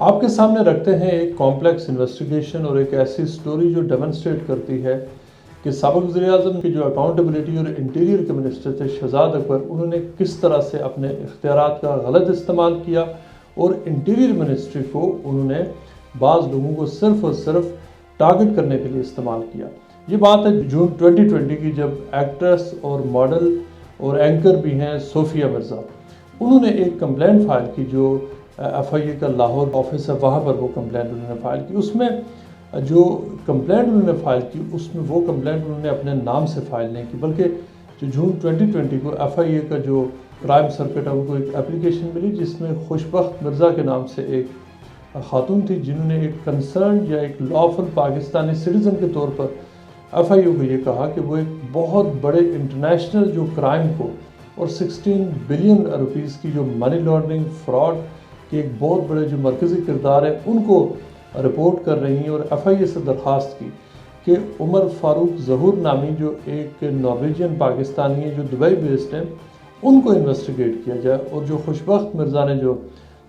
آپ کے سامنے رکھتے ہیں ایک کمپلیکس انویسٹیگیشن اور ایک ایسی سٹوری جو ڈیمونسٹریٹ کرتی ہے کہ سابق وزیر اعظم کی جو اکاؤنٹیبلٹی اور انٹیریئر کے منسٹر تھے شہزاد اکبر، انہوں نے کس طرح سے اپنے اختیارات کا غلط استعمال کیا اور انٹیریئر منسٹری کو انہوں نے بعض لوگوں کو صرف اور صرف ٹارگٹ کرنے کے لیے استعمال کیا۔ یہ بات ہے جون 2020 کی، جب ایکٹریس اور ماڈل اور اینکر بھی ہیں صوفیہ مرزا، انہوں نے ایک کمپلینٹ فائل کی جو ایف آئی اے کا لاہور آفس ہے، وہاں پر وہ کمپلینٹ انہوں نے فائل کی۔ اس میں جو کمپلینٹ انہوں نے فائل کی، اس میں وہ کمپلینٹ انہوں نے اپنے نام سے فائل نہیں کی، بلکہ جو جون 2020 کو ایف آئی اے کا جو کرائم سرکٹ ہے ان کو ایک اپلیکیشن ملی جس میں خوشبخت مرزا کے نام سے ایک خاتون تھی، جنہوں نے ایک کنسرن یا ایک لافل پاکستانی سٹیزن کے طور پر ایف آئی اے کو یہ کہا کہ وہ ایک بہت بڑے انٹرنیشنل جو کرائم کو اور 16 بلین روپیز کی جو منی لانڈرنگ فراڈ کے ایک بہت بڑے جو مرکزی کردار ہیں ان کو رپورٹ کر رہی ہیں، اور ایف آئی اے سے درخواست کی کہ عمر فاروق ظہور نامی جو ایک نارویجین پاکستانی ہے جو دبئی بیسڈ ہیں، ان کو انویسٹیگیٹ کیا جائے۔ اور جو خوشبخت مرزا نے جو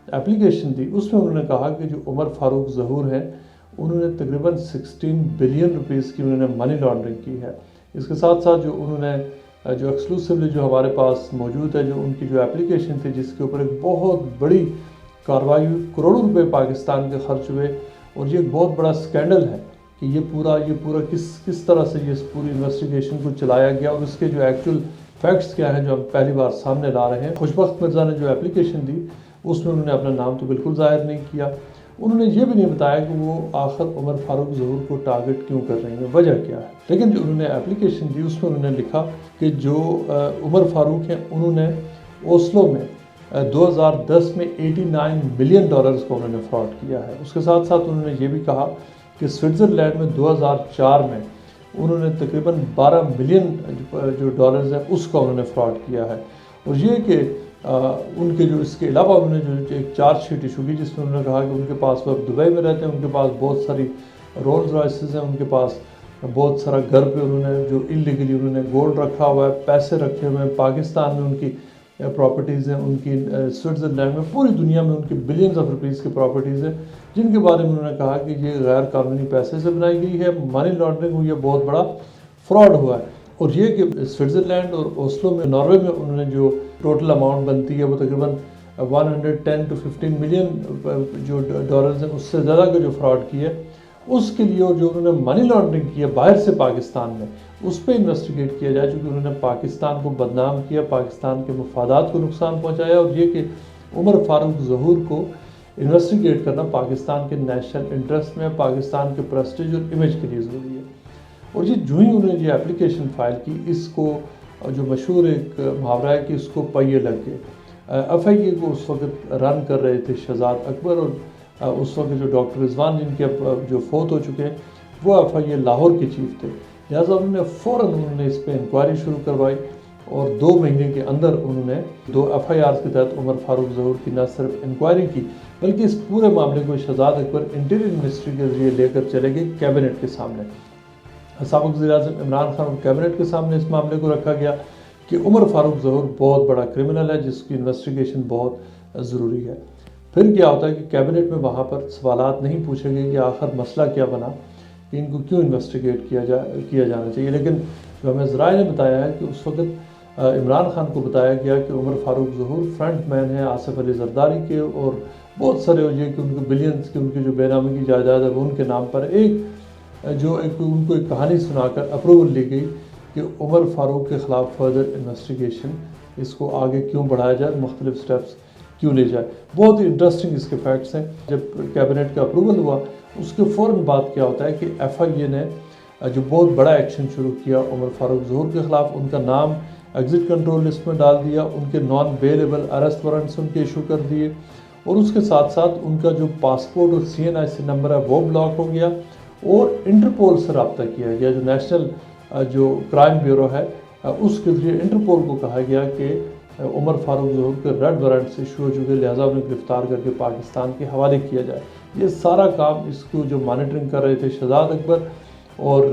اپلیکیشن دی اس میں انہوں نے کہا کہ جو عمر فاروق ظہور ہیں انہوں نے تقریباً 16 بلین روپیز کی انہوں نے منی لانڈرنگ کی ہے۔ اس کے ساتھ ساتھ جو انہوں نے جو ایکسکلوسیولی جو ہمارے پاس موجود ہے جو ان کی جو اپلیکیشن تھی جس کے اوپر ایک بہت بڑی کارروائی ہوئی، کروڑوں روپے پاکستان کے خرچ ہوئے، اور یہ ایک بہت بڑا سکینڈل ہے کہ یہ پورا کس طرح سے یہ پوری انویسٹیگیشن کو چلایا گیا اور اس کے جو ایکچول فیکٹس کیا ہیں جو ہم پہلی بار سامنے لا رہے ہیں۔ خوشبخت مرزا نے جو اپلیکیشن دی اس میں انہوں نے اپنا نام تو بالکل ظاہر نہیں کیا، انہوں نے یہ بھی نہیں بتایا کہ وہ آخر عمر فاروق ظہور کو ٹارگٹ کیوں کر رہی ہیں، وجہ کیا ہے۔ لیکن جو انہوں نے اپلیکیشن دی اس میں انہوں نے لکھا کہ جو عمر فاروق ہیں انہوں نے اوسلو میں 2010 میں $89 ملین کو انہوں نے فراڈ کیا ہے۔ اس کے ساتھ ساتھ انہوں نے یہ بھی کہا کہ سوئٹزرلینڈ میں 2004 میں انہوں نے تقریباً $12 ملین جو ڈالرز ہیں اس کا انہوں نے فراڈ کیا ہے۔ اور یہ کہ ان کے جو اس کے علاوہ انہوں نے جو ایک چارج شیٹ ایشو کی جس میں انہوں نے کہا کہ ان کے پاس وہ دبئی میں رہتے ہیں، ان کے پاس بہت ساری رولز رائسز ہیں، ان کے پاس بہت سارا گھر پہ انہوں نے جو انلیگلی انہوں نے گولڈ رکھا ہوا ہے، پیسے رکھے ہوئے ہیں، پاکستان میں ان کی پراپرٹیز ہیں، ان کی سوئٹزرلینڈ میں، پوری دنیا میں ان کی بلینز آف روپیز کی پراپرٹیز ہیں جن کے بارے میں انہوں نے کہا کہ یہ غیر قانونی پیسے سے بنائی گئی ہے، منی لانڈرنگ ہوئی ہے، بہت بڑا فراڈ ہوا ہے۔ اور یہ کہ سوئٹزرلینڈ اور اوسلو میں ناروے میں انہوں نے جو ٹوٹل اماؤنٹ بنتی ہے وہ تقریباً 110 to 15 ملین جو ڈالرز ہیں اس سے زیادہ کا جو فراڈ کی ہے اس کے لیے، اور جو انہوں نے منی لانڈرنگ کی ہے باہر سے پاکستان میں، اس پہ انویسٹیگیٹ کیا جائے چونکہ انہوں نے پاکستان کو بدنام کیا، پاکستان کے مفادات کو نقصان پہنچایا، اور یہ کہ عمر فاروق ظہور کو انویسٹیگیٹ کرنا پاکستان کے نیشنل انٹرسٹ میں، پاکستان کے پریسٹیج اور امیج کے لیے ضروری ہے۔ اور یہ جو ہی انہوں نے یہ اپلیکیشن فائل کی، اس کو جو مشہور ایک محاورہ ہے کہ اس کو پہیے لگ گئے۔ ایف آئی اے کو اس وقت رن کر رہے تھے شہزاد اکبر، اور اس وقت جو ڈاکٹر رضوان جن کے جو فوت ہو چکے ہیں وہ ایف آئی اے لاہور کے چیف تھے، لہٰذا انہوں نے اس پہ انکوائری شروع کروائی، اور 2 مہینے کے اندر انہوں نے 2 ایف آئی آرز کے تحت عمر فاروق ظہور کی نہ صرف انکوائری کی بلکہ اس پورے معاملے کو شہزاد اکبر انٹیریئر منسٹری کے ذریعے لے کر چلے گئے کیبنٹ کے سامنے۔ سابق وزیر اعظم عمران خان اور کیبنٹ کے سامنے اس معاملے کو رکھا گیا کہ عمر فاروق ظہور بہت بڑا کرمنل ہے جس کی انویسٹیگیشن بہت ضروری ہے۔ پھر کیا ہوتا ہے کہ کیبنٹ میں وہاں پر سوالات نہیں پوچھے گئے کہ آخر مسئلہ کیا بنا، کہ ان کو کیوں انویسٹیگیٹ کیا جانا چاہیے، لیکن جو ہمیں ذرائع نے بتایا ہے کہ اس وقت عمران خان کو بتایا گیا کہ عمر فاروق ظہور فرنٹ مین ہے آصف علی زرداری کے، اور بہت سارے یہ کہ ان کو بلینز کی ان کی جو بے نامی کی جائیداد ہے وہ ان کے نام پر ان کو ایک کہانی سنا کر اپروول لی گئی کہ عمر فاروق کے خلاف فردر انویسٹیگیشن اس کو آگے کیوں بڑھایا جائے، مختلف سٹیپس کیوں لے جائے۔ بہت ہی انٹرسٹنگ اس کے فیکٹس ہیں۔ جب کیبنٹ کا اپروول ہوا اس کے فوراً بعد کیا ہوتا ہے کہ ایف آئی اے نے جو بہت بڑا ایکشن شروع کیا عمر فاروق ظہور کے خلاف، ان کا نام ایگزٹ کنٹرول لسٹ میں ڈال دیا، ان کے نان بیلیبل اریسٹ وارنٹس ان کے ایشو کر دیے، اور اس کے ساتھ ساتھ ان کا جو پاسپورٹ اور CNIC نمبر ہے وہ بلاک ہو گیا، اور انٹرپول سے رابطہ کیا گیا جو نیشنل جو کرائم بیورو ہے اس کے ذریعے انٹرپول کو کہا گیا کہ عمر فاروق ظہور کے ریڈ وارنٹس ایشو ہو چکے، لہٰذا انہیں گرفتار کر کے پاکستان کے حوالے کیا جائے۔ یہ سارا کام اس کو جو مانیٹرنگ کر رہے تھے شہزاد اکبر اور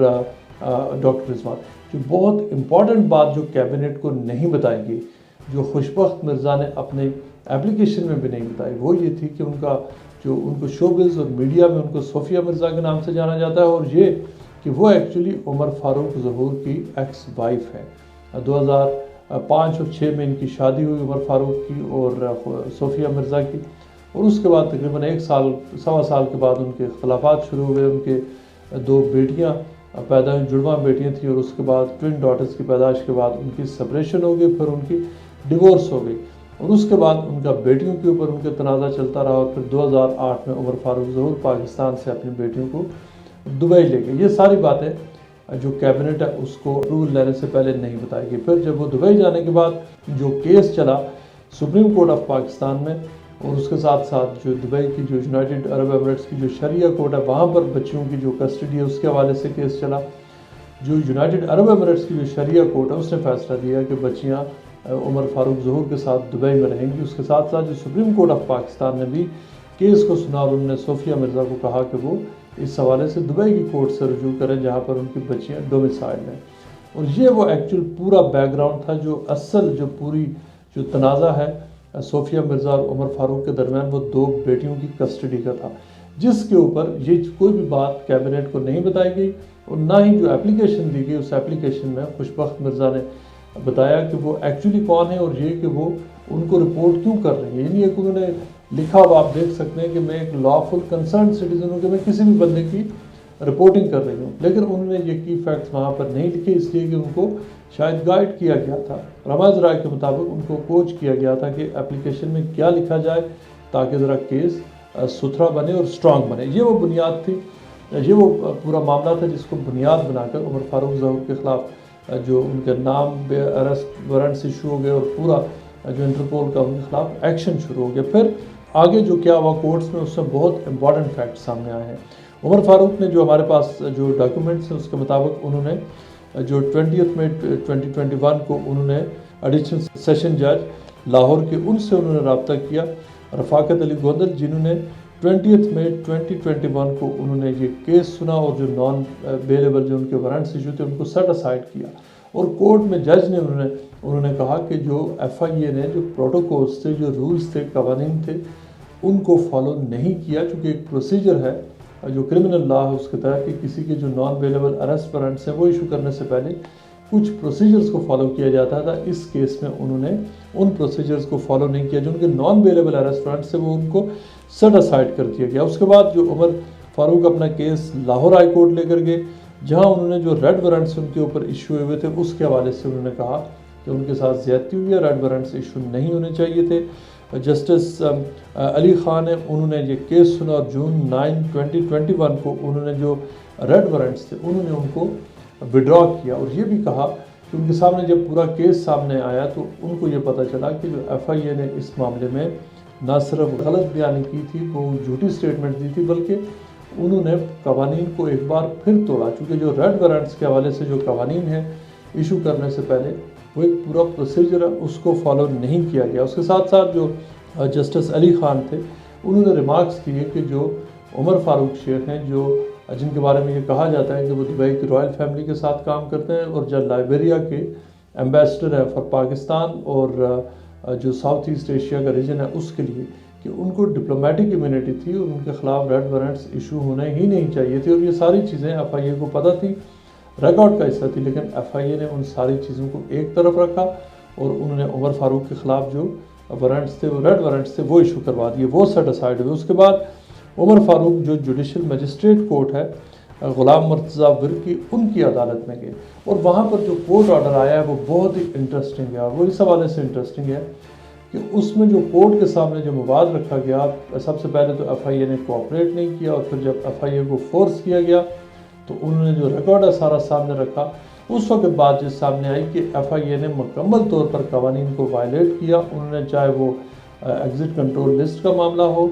ڈاکٹر رضوان۔ جو بہت امپورٹنٹ بات جو کیبنٹ کو نہیں بتائی گئی، جو خوشبخت مرزا نے اپنے اپلیکیشن میں بھی نہیں بتائی، وہ یہ تھی کہ ان کا جو ان کو شوبز اور میڈیا میں ان کو صوفیہ مرزا کے نام سے جانا جاتا ہے، اور یہ کہ وہ ایکچولی عمر فاروق ظہور کی ایکس وائف ہے۔ 2005 اور 6 میں ان کی شادی ہوئی عمر فاروق کی اور صوفیہ مرزا کی، اور اس کے بعد تقریباً 1 سال سوا سال کے بعد ان کے اختلافات شروع ہوئے۔ ان کے 2 بیٹیاں پیدا ہوئیں، جڑواں بیٹیاں تھیں، اور اس کے بعد ٹوئن ڈاٹرز کی پیدائش کے بعد ان کی سپریشن ہو گئی، پھر ان کی ڈیورس ہو گئی، اور اس کے بعد ان کا بیٹیوں کے اوپر ان کے تنازع چلتا رہا، اور پھر 2008 میں عمر فاروق ظہور پاکستان سے اپنی بیٹیوں کو دبئی لے گئے۔ یہ ساری باتیں جو کیبنٹ ہے اس کو اپروول لینے سے پہلے نہیں بتائی گئی۔ پھر جب وہ دبئی جانے کے بعد جو کیس چلا سپریم کورٹ آف پاکستان میں، اور اس کے ساتھ ساتھ جو دبئی کی جو یونائٹڈ عرب ایمریٹس کی جو شریعہ کورٹ ہے وہاں پر بچیوں کی جو کسٹڈی ہے اس کے حوالے سے کیس چلا، جو یونائٹڈ عرب ایمریٹس کی جو شریعہ کورٹ ہے اس نے فیصلہ دیا کہ بچیاں عمر فاروق ظہور کے ساتھ دبئی میں رہیں گی۔ اس کے ساتھ ساتھ جو سپریم کورٹ آف پاکستان نے بھی کیس کو سنا، اور انہوں نے صوفیہ مرزا کو کہا کہ وہ اس حوالے سے دبئی کی کورٹ سے رجوع کریں جہاں پر ان کی بچیاں ڈومیسائلڈ ہیں۔ اور یہ وہ ایکچوئل پورا بیک گراؤنڈ تھا، جو اصل جو پوری جو تنازع ہے صوفیہ مرزا اور عمر فاروق کے درمیان، وہ 2 بیٹیوں کی کسٹڈی کا تھا، جس کے اوپر یہ کوئی بھی بات کیبنٹ کو نہیں بتائی گئی، اور نہ ہی جو اپلیکیشن دی گئی اس اپلیکیشن میں خوشبخت مرزا نے بتایا کہ وہ ایکچولی کون ہے، اور یہ کہ وہ ان کو رپورٹ کیوں کر رہے ہیں۔ یعنی ایک انہوں نے لکھا ہوا آپ دیکھ سکتے ہیں کہ میں ایک لافل کنسرن سٹیزن ہوں، کہ میں کسی بھی بندے کی رپورٹنگ کر رہی ہوں، لیکن انہوں نے یہ کی فیکٹس وہاں پر نہیں لکھے، اس لیے کہ ان کو شاید گائیڈ کیا گیا تھا، رمض رائے کے مطابق ان کو کوچ کیا گیا تھا کہ اپلیکیشن میں کیا لکھا جائے تاکہ ذرا کیس ستھرا بنے اور سٹرانگ بنے۔ یہ وہ بنیاد تھی، یہ وہ پورا معاملہ تھا جس کو بنیاد بنا کر عمر فاروق ظہور کے خلاف جو ان کے نام بے ارسٹ وارنٹس ایشو ہو گئے، اور پورا جو انٹرپول کا ان کے خلاف ایکشن شروع ہو گیا۔ پھر آگے جو کیا ہوا کورٹس میں، اس میں بہت امپورٹنٹ فیکٹ سامنے آئے ہیں۔ عمر فاروق نے جو ہمارے پاس جو ڈاکیومنٹس ہیں اس کے مطابق انہوں نے جو 20 مئی 2021 کو انہوں نے ایڈیشنل سیشن جج لاہور کے ان سے انہوں نے رابطہ کیا، رفاقت علی گوندل، جنہوں نے 20 مئی 2021 کو انہوں نے یہ کیس سنا، اور جو نان بیلیبل جو ان کے وارنٹس ایشو تھے ان کو سیٹ اسائڈ کیا، اور کورٹ میں جج نے انہوں نے کہا کہ جو ایف آئی اے نے جو پروٹوکولز تھے، جو رولز تھے، قوانین تھے، ان کو فالو نہیں کیا، چونکہ ایک پروسیجر ہے جو کرمنل لا ہے اس کے تحت کہ کسی کے جو نان بیلیبل ارسٹ وارنٹس ہیں وہ ایشو کرنے سے پہلے کچھ پروسیجرز کو فالو کیا جاتا تھا۔ اس کیس میں انہوں نے ان پروسیجرز کو فالو نہیں کیا، جو ان کے نان بیلیبل ارسٹ وارنٹس ہیں وہ ان کو سیٹ اسائڈ کر دیا گیا۔ اس کے بعد جو عمر فاروق اپنا کیس لاہور ہائی کورٹ لے کر گئے، جہاں انہوں نے جو ریڈ وارنٹس ان کے اوپر ایشو ہوئے تھے اس کے حوالے سے انہوں نے کہا کہ ان کے ساتھ زیادتی ہوئی ہے، ریڈ وارنٹس ایشو نہیں ہونے چاہیے تھے۔ جسٹس علی خان نے انہوں نے یہ کیس سنا، اور جون 9 2021 کو انہوں نے جو ریڈ وارنٹس تھے انہوں نے ان کو وڈرا کیا، اور یہ بھی کہا کہ ان کے سامنے جب پورا کیس سامنے آیا تو ان کو یہ پتہ چلا کہ جو ایف آئی اے نے اس معاملے میں نہ صرف غلط بیانی کی تھی، وہ جھوٹی سٹیٹمنٹ دی تھی، بلکہ انہوں نے قوانین کو ایک بار پھر توڑا، چونکہ جو ریڈ وارنٹس کے حوالے سے جو قوانین ہیں ایشو کرنے سے پہلے وہ ایک پورا پروسیجر ہے اس کو فالو نہیں کیا گیا۔ اس کے ساتھ ساتھ جو جسٹس علی خان تھے انہوں نے ریمارکس کیے کہ جو عمر فاروق شیخ ہیں، جو جن کے بارے میں یہ کہا جاتا ہے کہ وہ دبئی کی رائل فیملی کے ساتھ کام کرتے ہیں، اور جو لائبیریا کے ایمبیسڈر ہیں فار پاکستان اور جو ساؤتھ ایسٹ ایشیا کا ریجن ہے اس کے لیے، کہ ان کو ڈپلومیٹک امیونٹی تھی اور ان کے خلاف ریڈ وارنٹس ایشو ہونے ہی نہیں چاہیے تھے، اور یہ ساری چیزیں ایف آئی اے کو پتہ تھی، ریکارڈ کا حصہ تھی، لیکن ایف آئی اے نے ان ساری چیزوں کو ایک طرف رکھا اور انہوں نے عمر فاروق کے خلاف جو وارنٹس تھے، وہ ریڈ وارنٹس تھے، وہ ایشو کروا دیے، وہ سیٹ اسائڈ ہوئے۔ اس کے بعد عمر فاروق جو جوڈیشل مجسٹریٹ کورٹ ہے غلام مرتضیٰ ورکی، ان کی عدالت میں گئے، اور وہاں پر جو کورٹ آرڈر آیا ہے وہ بہت ہی انٹرسٹنگ ہے، اور وہ اس حوالے سے انٹرسٹنگ ہے کہ اس میں جو کورٹ کے سامنے جو مواد رکھا گیا، سب سے پہلے تو ایف آئی اے نے کوآپریٹ نہیں کیا، اور پھر جب ایف آئی اے کو فورس کیا گیا تو انہوں نے جو ریکارڈ ہے سارا سامنے رکھا۔ اس وقت بات جس سامنے آئی کہ ایف آئی اے نے مکمل طور پر قوانین کو وائلیٹ کیا، انہوں نے چاہے وہ ایگزٹ کنٹرول لسٹ کا معاملہ ہو،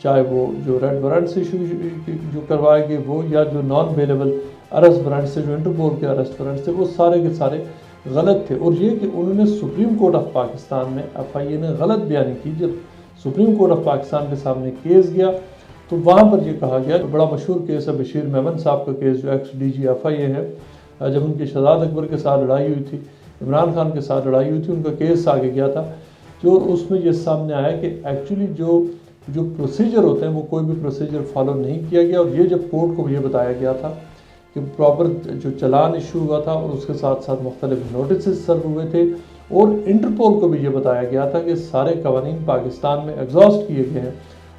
چاہے وہ جو ریڈ وارنٹس ایشو جو کروائے گئے وہ، یا جو نان بیلیبل ارسٹ وارنٹس تھے، جو انٹرپول کے ارسٹ وارنٹس تھے، وہ سارے کے سارے غلط تھے۔ اور یہ کہ انہوں نے سپریم کورٹ آف پاکستان میں ایف آئی اے نے غلط بیانی کی، جب سپریم کورٹ آف پاکستان کے سامنے کیس گیا تو وہاں پر یہ کہا گیا، بڑا مشہور کیس ہے بشیر میمن صاحب کا کیس، جو ایکس ڈی جی ایف آئی اے ہے، جب ان کی شہزاد اکبر کے ساتھ لڑائی ہوئی تھی، عمران خان کے ساتھ لڑائی ہوئی تھی، ان کا کیس آگے گیا تھا، جو اس میں یہ سامنے آیا کہ ایکچولی جو جو پروسیجر ہوتے ہیں وہ کوئی بھی پروسیجر فالو نہیں کیا گیا، اور یہ جب کورٹ کو یہ بتایا گیا تھا کہ پراپر جو چلان ایشو ہوا تھا اور اس کے ساتھ ساتھ مختلف نوٹسز سرو ہوئے تھے، اور انٹرپول کو بھی یہ بتایا گیا تھا کہ سارے قوانین پاکستان میں ایگزاسٹ کیے گئے ہیں،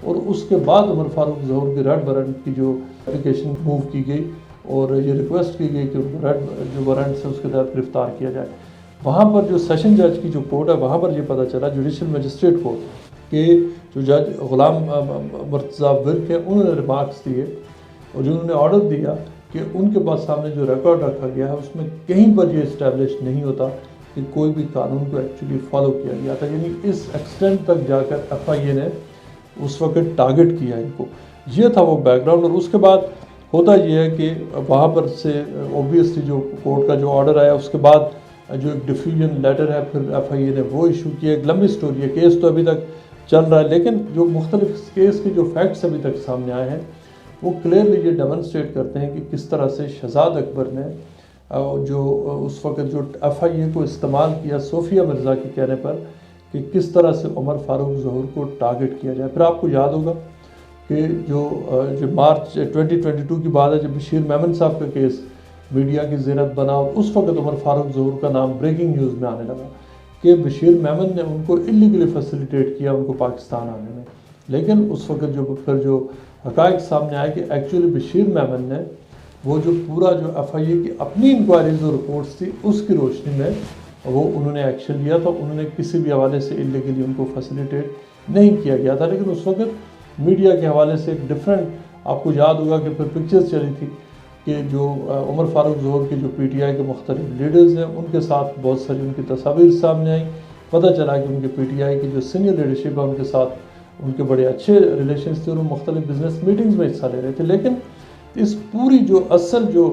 اور اس کے بعد عمر فاروق ظہور کی ریڈ وارنٹ کی جو اپلیکیشن موو کی گئی اور یہ ریکویسٹ کی گئی کہ ان کو ریڈ جو وارنٹ سے اس کے تحت گرفتار کیا جائے، وہاں پر جو سیشن جج کی جو کورٹ ہے وہاں پر یہ پتہ چلا، جوڈیشل مجسٹریٹ کورٹ، کہ جو جج غلام مرتضیٰ ورک ہیں انہوں نے ریمارکس دیے اور جو انہوں نے آرڈر دیا کہ ان کے پاس سامنے جو ریکارڈ رکھا گیا ہے اس میں کہیں پر یہ اسٹیبلش نہیں ہوتا کہ کوئی بھی قانون کو ایکچولی فالو کیا گیا تھا، یعنی اس ایکسٹینٹ تک جا کر ایف آئی اے نے اس وقت ٹارگٹ کیا ان کو۔ یہ تھا وہ بیک گراؤنڈ، اور اس کے بعد ہوتا یہ ہے کہ وہاں پر سے اوبویسلی جو کورٹ کا جو آرڈر آیا اس کے بعد جو ایک ڈیفیوژن لیٹر ہے پھر ایف آئی اے نے وہ ایشو کیا، ایک لمبی سٹوری ہے، کیس تو ابھی تک چل رہا ہے، لیکن جو مختلف کیس کے جو فیکٹس ابھی تک سامنے آئے ہیں وہ کلیئرلی یہ ڈیمونسٹریٹ کرتے ہیں کہ کس طرح سے شہزاد اکبر نے جو اس وقت جو ایف آئی اے کو استعمال کیا صوفیہ مرزا کے کہنے پر کہ کس طرح سے عمر فاروق ظہور کو ٹارگٹ کیا جائے۔ پھر آپ کو یاد ہوگا کہ جو مارچ 2022 کی بات ہے جب بشیر میمن صاحب کا کیس میڈیا کی زینت بنا، اور اس وقت عمر فاروق ظہور کا نام بریکنگ نیوز میں آنے لگا کہ بشیر میمن نے ان کو اللیگلی فیسیلیٹیٹ کیا ان کو پاکستان آنے میں، لیکن اس وقت پھر جو حقائق سامنے آئے کہ ایکچولی بشیر میمن نے وہ جو پورا جو ایف آئی اے کی اپنی انکوائریز اور رپورٹس تھی اس کی روشنی میں وہ انہوں نے ایکشن لیا تھا، انہوں نے کسی بھی حوالے سے اللیگلی ان کو فیسیلیٹیٹ نہیں کیا گیا تھا، لیکن اس وقت میڈیا کے حوالے سے ایک ڈفرینٹ آپ کو یاد ہوگا کہ پھر پکچرز چلی تھی کہ جو عمر فاروق ظہور کے جو پی ٹی آئی کے مختلف لیڈرز ہیں ان کے ساتھ بہت ساری ان کی تصاویر سامنے آئیں، پتہ چلا کہ ان کے پی ٹی آئی کی جو سینئر لیڈرشپ ہے ان کے ساتھ ان کے بڑے اچھے ریلیشنز تھے اور وہ مختلف بزنس میٹنگز میں حصہ لے رہے تھے، لیکن اس پوری جو اصل جو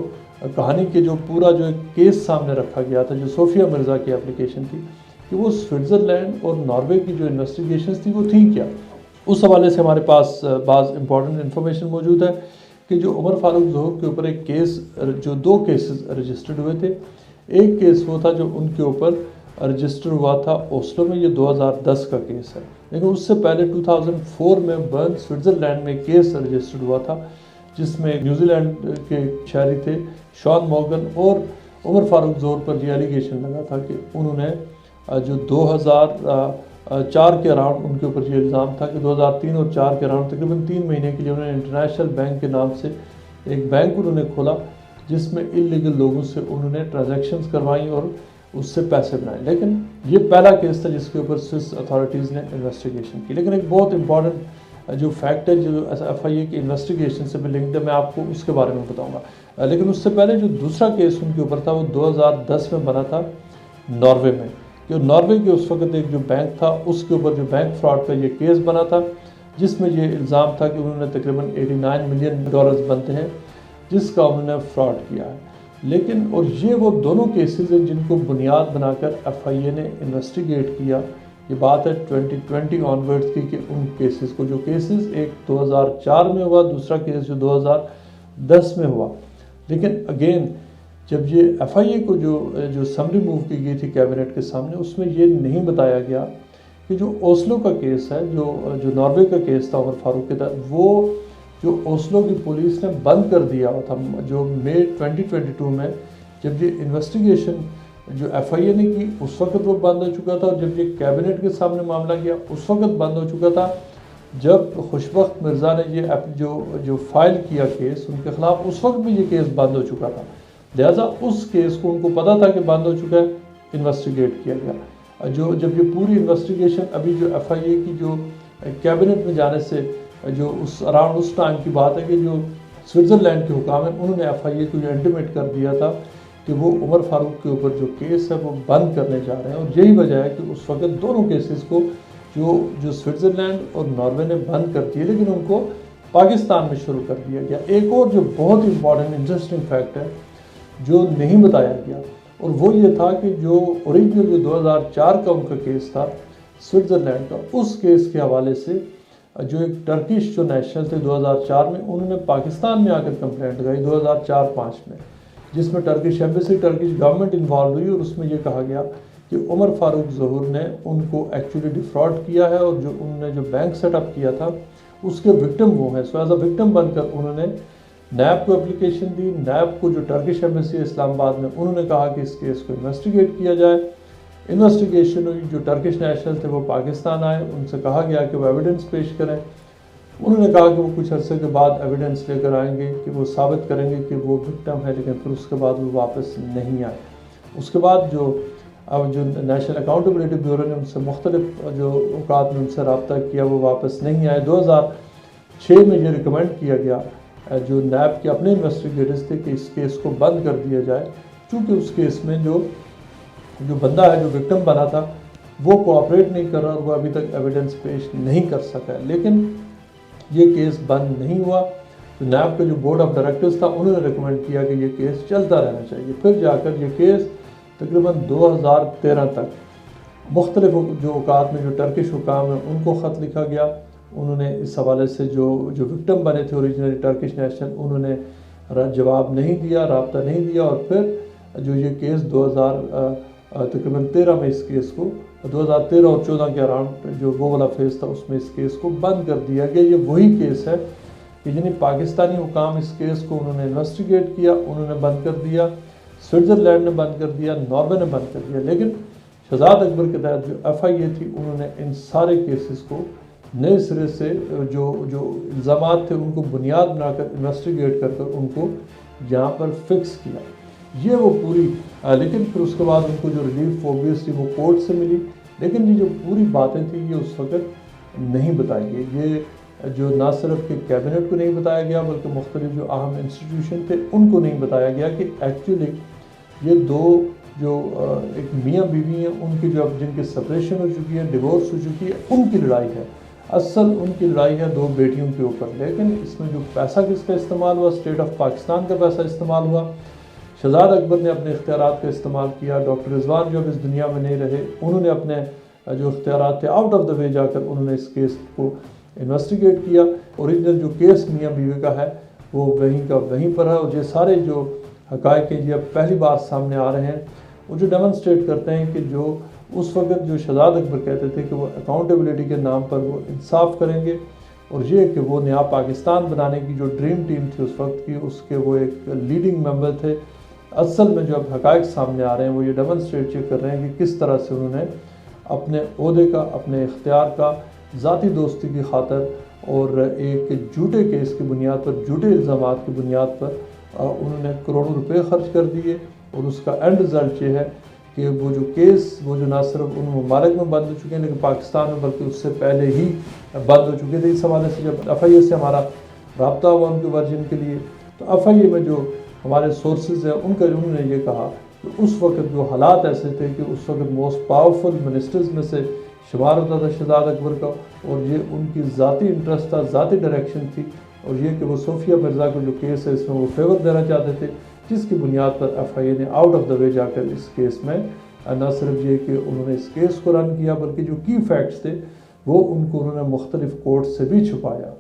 کہانی کے جو پورا جو ایک کیس سامنے رکھا گیا تھا جو صوفیہ مرزا کی اپلیکیشن تھی کہ وہ سوئٹزرلینڈ اور ناروے کی جو انویسٹیگیشنز تھی وہ تھیں کیا، اس حوالے سے ہمارے پاس بعض امپورٹنٹ انفارمیشن موجود ہے کہ جو عمر فاروق ظہور کے اوپر ایک کیس جو 2 کیسز رجسٹرڈ ہوئے تھے، ایک کیس وہ تھا جو ان کے اوپر رجسٹر ہوا تھا اوسلو میں، یہ 2010 کا کیس ہے، لیکن اس سے پہلے 2004 میں برن سوئٹزرلینڈ میں کیس رجسٹرڈ ہوا تھا جس میں نیوزی لینڈ کے شہری تھے شان مورگن، اور عمر فاروق ظہور پر یہ ایلیگیشن لگا تھا کہ انہوں نے جو 2004 کے اراؤنڈ ان کے اوپر یہ الزام تھا کہ 2003 اور 4 کے اراؤنڈ تقریباً 3 مہینے کے لیے انہوں نے انٹرنیشنل بینک کے نام سے ایک بینک انہوں نے کھولا جس میں اللیگل لوگوں سے انہوں نے ٹرانزیکشنز کروائیں اور اس سے پیسے بنائے، لیکن یہ پہلا کیس تھا جس کے اوپر سوئس اتھارٹیز نے انویسٹیگیشن کی۔ لیکن ایک بہت امپورٹنٹ جو فیکٹ ہے جو ایف آئی اے کی انویسٹیگیشن سے بھی لنکڈ ہے، میں آپ کو اس کے بارے میں بتاؤں گا، لیکن اس سے پہلے جو دوسرا کیس ان کے اوپر تھا وہ 2010 میں بنا تھا ناروے میں، کہ ناروے کے اس وقت ایک جو بینک تھا اس کے اوپر جو بینک فراڈ کا یہ کیس بنا تھا جس میں یہ الزام تھا کہ انہوں نے تقریباً $89 ملین بنتے ہیں جس کا انہوں نے فراڈ کیا ہے، لیکن اور یہ وہ دونوں کیسز ہیں جن کو بنیاد بنا کر ایف آئی اے نے انویسٹیگیٹ کیا، یہ بات ہے 2020 آنورڈز کی کہ ان کیسز کو جو کیسز ایک 2004 میں ہوا، دوسرا کیس جو 2010 میں ہوا، لیکن اگین جب یہ ایف آئی اے کو جو سمری موو کی گئی تھی کیبنٹ کے سامنے اس میں یہ نہیں بتایا گیا کہ جو اوسلو کا کیس ہے جو ناروے کا کیس تھا عمر فاروق کے تحت، وہ جو اوسلو کی پولیس نے بند کر دیا ہوا تھا جو مئی 2022 میں جب یہ انویسٹیگیشن جو ایف آئی اے نے کی اس وقت وہ بند ہو چکا تھا، اور جب یہ کیبنٹ کے سامنے معاملہ کیا اس وقت بند ہو چکا تھا، جب خوشبخت مرزا نے یہ جو فائل کیا کیس ان کے خلاف اس وقت بھی یہ کیس بند ہو چکا تھا، لہٰذا اس کیس کو ان کو پتہ تھا کہ بند ہو چکا ہے، انویسٹیگیٹ کیا گیا۔ جب یہ پوری انویسٹیگیشن ابھی جو ایف آئی اے کی جو کیبنٹ میں جانے سے جو اراؤنڈ اس ٹائم کی بات ہے کہ جو سوئٹزرلینڈ کے حکام ہیں انہوں نے ایف آئی اے کو یہ انٹیمیٹ کر دیا تھا کہ وہ عمر فاروق کے اوپر جو کیس ہے وہ بند کرنے جا رہے ہیں، اور یہی وجہ ہے کہ اس وقت دونوں کیسز کو جو سوئٹزرلینڈ اور ناروے نے بند کر دیے لیکن ان کو پاکستان میں شروع کر دیا گیا۔ ایک اور جو بہت امپورٹنٹ انٹرسٹنگ فیکٹ ہے جو نہیں بتایا گیا اور وہ یہ تھا کہ جو اوریجنل جو 2004 کا ان کا کیس تھا سوئٹزرلینڈ کا، اس کیس کے حوالے سے جو ایک ٹرکش جو نیشنل تھے 2004 میں انہوں نے پاکستان میں آ کر کمپلینٹ لگائی 2004-05 میں، جس میں Turkish embassy Turkish government involve ہوئی، اور اس میں یہ کہا گیا کہ کہ عمر فاروق ظہور نے ان کو ایکچولی ڈیفراڈ کیا ہے، اور جو انہوں نے جو بینک سیٹ اپ کیا تھا اس کے وکٹم وہ ہیں. سو ایز اے وکٹم بن کر انہوں نے نیب کو اپلیکیشن دی. نیب کو جو ٹرکش ایمبیسی اسلام آباد میں، انہوں نے کہا کہ اس کیس کو انویسٹیگیٹ کیا جائے. انویسٹیگیشن ہوئی. جو ٹرکش نیشنل تھے وہ پاکستان آئے، ان سے کہا گیا کہ وہ ایویڈنس پیش کریں. انہوں نے کہا کہ وہ کچھ عرصے کے بعد ایویڈنس لے کر آئیں گے، کہ وہ ثابت کریں گے کہ وہ وکٹم ہے، لیکن پھر اس کے بعد وہ واپس نہیں آئے. اس کے بعد جو نیشنل اکاؤنٹیبلٹی بیورو نے ان سے مختلف جو اوقات میں ان سے رابطہ کیا، وہ واپس نہیں آئے. 2006 میں یہ ریکمینڈ کیا گیا جو نیب کے اپنے انویسٹیگیٹرز تھے کہ اس کیس کو بند کر دیا جائے، چونکہ اس کیس میں جو بندہ ہے جو وکٹم بنا تھا وہ کوآپریٹ نہیں کر رہا، اور وہ ابھی تک ایویڈنس پیش نہیں کر سکا ہے. لیکن یہ کیس بند نہیں ہوا. تو نیب کا جو بورڈ آف ڈائریکٹرز تھا انہوں نے ریکمینڈ کیا کہ یہ کیس چلتا رہنا چاہیے. پھر جا کر یہ کیس تقریباً 2013 تک مختلف جو اوقات میں جو ٹرکش حکام ہیں ان کو خط لکھا گیا. انہوں نے اس حوالے سے جو وکٹم بنے تھے اوریجنلی ٹرکش نیشنل، انہوں نے جواب نہیں دیا، رابطہ نہیں دیا. اور پھر جو یہ کیس تقریباً 13 میں اس کیس کو 2013 اور 14 کے اراؤنڈ جو وہ والا فیز تھا اس میں اس کیس کو بند کر دیا گیا. یہ وہی کیس ہے کہ یعنی پاکستانی حکام اس کیس کو انہوں نے انویسٹیگیٹ کیا، انہوں نے بند کر دیا، سوئٹزرلینڈ نے بند کر دیا، ناروے نے بند کر دیا. لیکن شہزاد اکبر کے تحت جو ایف آئی اے تھی انہوں نے ان سارے کیسز کو نئے سرے سے جو الزامات تھے ان کو بنیاد بنا کر انویسٹیگیٹ کر ان کو یہاں پر فکس کیا. یہ وہ پوری لیکن پھر اس کے بعد ان کو جو ریلیف اوبیسلی وہ کورٹ سے ملی. لیکن یہ جو پوری باتیں تھیں یہ اس وقت نہیں بتائی گئی. یہ جو نہ صرف کہ کیبنٹ کو نہیں بتایا گیا بلکہ مختلف جو اہم انسٹیٹیوشن تھے ان کو نہیں بتایا گیا کہ ایکچولی یہ دو جو ایک میاں بیوی ہیں ان کی جو اب جن کی سپریشن ہو چکی ہے، ڈیورس ہو چکی ہے، ان کی لڑائی ہے. اصل ان کی لڑائی ہے دو بیٹیوں کے اوپر. لیکن اس میں جو پیسہ کس کا استعمال ہوا، اسٹیٹ آف پاکستان کا پیسہ استعمال ہوا. شہزاد اکبر نے اپنے اختیارات کا استعمال کیا. ڈاکٹر رضوان جو اب اس دنیا میں نہیں رہے، انہوں نے اپنے جو اختیارات تھے آؤٹ آف دا وے جا کر انہوں نے اس کیس کو انویسٹیگیٹ کیا. اوریجنل جو کیس میاں بیوی کا ہے وہ وہیں کا وہیں پر ہے. اور یہ سارے جو حقائق ہیں یہ اب پہلی بار سامنے آ رہے ہیں، وہ جو ڈیمونسٹریٹ کرتے ہیں کہ جو اس وقت جو شہزاد اکبر کہتے تھے کہ وہ اکاؤنٹیبلٹی کے نام پر وہ انصاف کریں گے، اور یہ کہ وہ نیا پاکستان بنانے کی جو ڈریم ٹیم تھی اس وقت کی، اس کے وہ ایک لیڈنگ ممبر تھے. اصل میں جو اب حقائق سامنے آ رہے ہیں وہ یہ ڈیمونسٹریٹ کر رہے ہیں کہ کس طرح سے انہوں نے اپنے عہدے کا، اپنے اختیار کا، ذاتی دوستی کی خاطر اور ایک جھوٹے کیس کی بنیاد پر، جھوٹے الزامات کی بنیاد پر انہوں نے کروڑوں روپے خرچ کر دیے. اور اس کا اینڈ رزلٹ یہ ہے کہ وہ جو کیس وہ جو نہ صرف ان ممالک میں بند ہو چکے ہیں لیکن پاکستان میں بلکہ اس سے پہلے ہی بند ہو چکے تھے. اس حوالے سے جب ایف آئی اے سے ہمارا رابطہ ہوا ان کے ورژن کے لیے، تو ایف آئی اے میں جو ہمارے سورسز ہیں انہوں نے یہ کہا کہ اس وقت جو حالات ایسے تھے کہ اس وقت موسٹ پاورفل منسٹرز میں سے شمار ہوتا تھا شہزاد اکبر کا، اور یہ ان کی ذاتی انٹرسٹ تھا، ذاتی ڈائریکشن تھی. اور یہ کہ وہ صوفیہ مرزا کو جو کیس ہے اس میں وہ فیور دینا چاہتے تھے، جس کی بنیاد پر ایف آئی اے نے آؤٹ آف دا وے جا کر اس کیس میں نہ صرف یہ کہ انہوں نے اس کیس کو رن کیا بلکہ جو کی فیکٹس تھے وہ ان کو انہوں نے مختلف کورٹ سے بھی چھپایا.